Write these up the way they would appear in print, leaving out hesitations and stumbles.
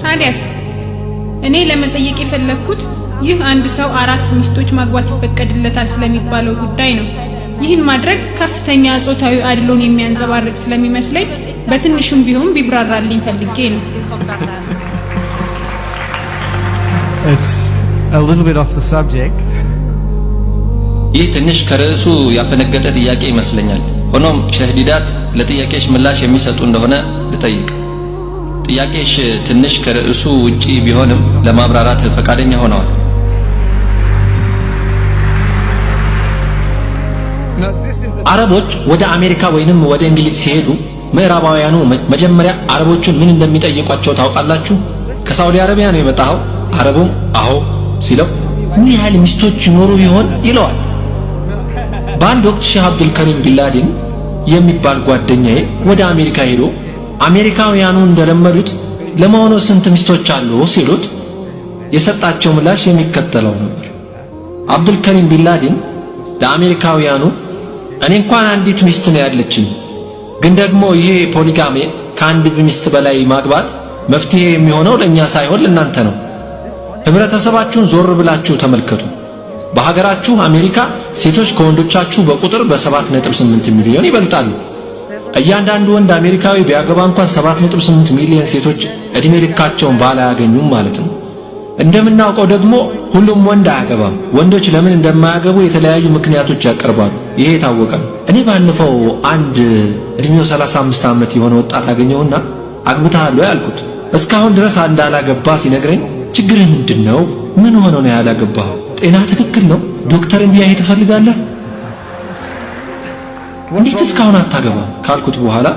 ታዲያስ እኔ ለመጠየቅ የፈለኩት ይህ አንድ ሰው 4 ሚስቶች ማግባት ይፈቀድለታል ስለሚባለው ጉዳይ ነው። ይህን ማድረግ ከፍተኛ ጾታዊ አድሎን የሚያንጸባርቅ ስለሚመስለኝ በትንሹም ቢሆን ቢብራራልኝ ፈልጌ ነው። It's a little bit off the subject. ይህ ትንሽ ከርዕሱ ያፈነገጠ ጥያቄ ይመስለኛል። ሆኖም ሸህዲዳት ለጥያቄሽ ምላሽ የሚሰጡ እንደሆነ ልጠይቅ። ጥያቄሽ ትንሽ ከርዕሱ ውጪ ቢሆንም ለማብራራት ፈቃደኛ ሆነዋል። አረቦች ወደ አሜሪካ ወይንም ወደ እንግሊዝ ሲሄዱ ምዕራባውያኑ መጀመሪያ አረቦቹን ምን እንደሚጠይቋቸው ታውቃላችሁ? ከሳውዲ አረቢያ ነው የመጣኸው? አረቡም አዎ ሲለው ምን ያህል ሚስቶች ይኖሩ ይሆን ይለዋል። በአንድ ወቅት ሼህ አብዱል ከሪም ቢንላዲን የሚባል ጓደኛዬ ወደ አሜሪካ ሄዶ አሜሪካውያኑ እንደለመዱት ለመሆኑ ስንት ሚስቶች አሉ ሲሉት የሰጣቸው ምላሽ የሚከተለው ነበር። አብዱል ከሪም ቢንላዲን ለአሜሪካውያኑ እኔ እንኳን አንዲት ሚስት ነው ያለችኝ፣ ግን ደግሞ ይሄ ፖሊጋሜ ከአንድ ሚስት በላይ ማግባት መፍትሄ የሚሆነው ለኛ ሳይሆን ለእናንተ ነው። ህብረተሰባችሁን ዞር ብላችሁ ተመልከቱ። በሀገራችሁ አሜሪካ ሴቶች ከወንዶቻችሁ በቁጥር በ7.8 ሚሊዮን ይበልጣሉ። እያንዳንዱ ወንድ አሜሪካዊ ቢያገባ እንኳን 7.8 ሚሊዮን ሴቶች እድሜ ልካቸውን ባል አያገኙም ማለት ነው። እንደምናውቀው ደግሞ ሁሉም ወንድ አያገባም። ወንዶች ለምን እንደማያገቡ የተለያዩ ምክንያቶች ያቀርባሉ። ይሄ የታወቀ ነው። እኔ ባለፈው አንድ እድሜው 35 ዓመት የሆነ ወጣት አገኘውና አግብተሃል ወይ አልኩት። እስካሁን ድረስ እንዳላገባ ሲነግረኝ ችግርህ ምንድነው? ምን ሆኖ ነው ያላገባኸው? ጤና ትክክል ነው? ዶክተር እንዲያይ ትፈልጋለህ? እንዴት እስካሁን አታገባ ካልኩት በኋላ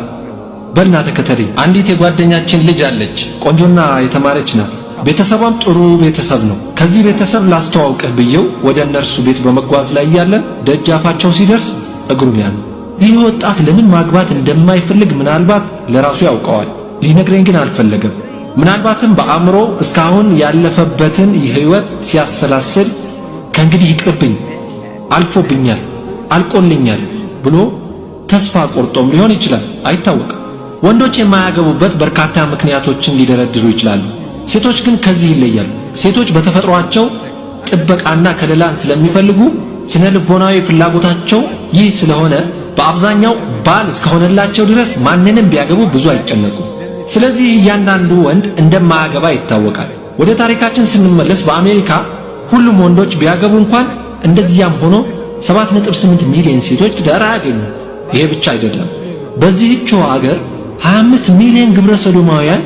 በልና ተከተለኝ። አንዲት የጓደኛችን ልጅ አለች፣ ቆንጆና የተማረች ናት። ቤተሰቧም ጥሩ ቤተሰብ ነው። ከዚህ ቤተሰብ ላስተዋውቅህ ብየው ወደ እነርሱ ቤት በመጓዝ ላይ ያለን ደጃፋቸው ሲደርስ እግሩን ያዘ። ይህ ወጣት ለምን ማግባት እንደማይፈልግ ምናልባት ለራሱ ያውቀዋል። ሊነግረኝ ግን አልፈለገም። ምናልባትም በአእምሮ እስካሁን ያለፈበትን ህይወት ሲያሰላስል ከእንግዲህ ይቅርብኝ፣ አልፎብኛል፣ አልቆልኛል ብሎ ተስፋ ቆርጦም ሊሆን ይችላል፣ አይታወቅም። ወንዶች የማያገቡበት በርካታ ምክንያቶችን ሊደረድሩ ይችላሉ። ሴቶች ግን ከዚህ ይለያሉ። ሴቶች በተፈጥሯቸው ጥበቃና ከለላን ስለሚፈልጉ ስነ ልቦናዊ ፍላጎታቸው ይህ ስለሆነ በአብዛኛው ባል እስከሆነላቸው ድረስ ማንንም ቢያገቡ ብዙ አይጨነቁም። ስለዚህ እያንዳንዱ ወንድ እንደማያገባ ይታወቃል። ወደ ታሪካችን ስንመለስ በአሜሪካ ሁሉም ወንዶች ቢያገቡ እንኳን እንደዚያም ሆኖ 7.8 ሚሊዮን ሴቶች ትዳር አያገኙም። ይሄ ብቻ አይደለም። በዚህችው ሀገር 25 ሚሊዮን ግብረ ሰዶማውያን